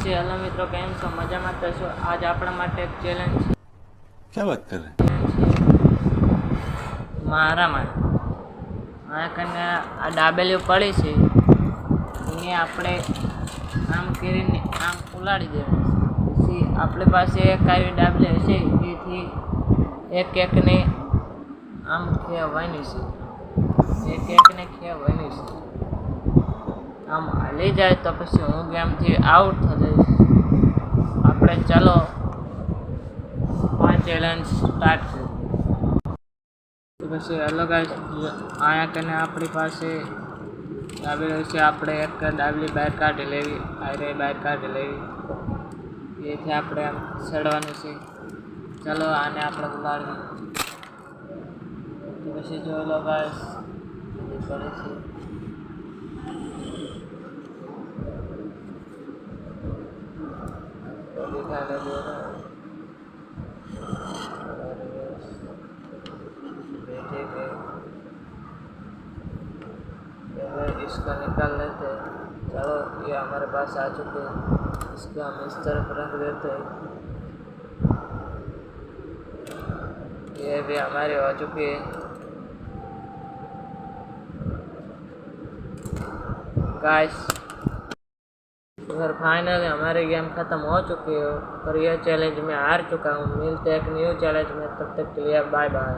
પછી હેલો મિત્રો, કેમ છો? મજામાં તો છો? આજ આપણા માટે એક ચેલેન્જ છે. क्या बात कर रहे हैं? મારા માટે આ કને આ ડાબેલી પડી છે એને આપણે આમ કરીને આમ ઉલાડી દેવાની છે. પછી આપણી પાસે એક આવી ડાબલી હશે તેથી એકને આમ ખેવાની છે, એકને ખેવાની છે. આમ હાલી જાય તો પછી હું ગેમથી આઉટ થઈ જઈશ. આપણે ચાલો આ ચેલેન્જ સ્ટાર્ટ કરીએ. તો પછી અલગ અહીંયા કને આપણી પાસે ડાબેલી છે. આપણે એક ડાબલી બહાર કાઢી લેવી, આરે બહાર કાઢી લેવી, એથી આપણે આમ ચડવાનું છે. ચાલો આને આપણે ઉલાડીએ. તો પછી જોઈ લો ગાઈસ, પડે છે. इसको निकाल लेते हैं। चलो ये हमारे पास आ चुके हैं, इसको हम इस तरफ रख देते हैं। ये भी हमारे हो चुकी है गाइस। फिर फाइनली हमारी गेम ख़त्म हो चुकी है और ये चैलेंज में हार चुका हूँ। मिलते हैं एक न्यू चैलेंज में, तब तक के लिए बाय बाय।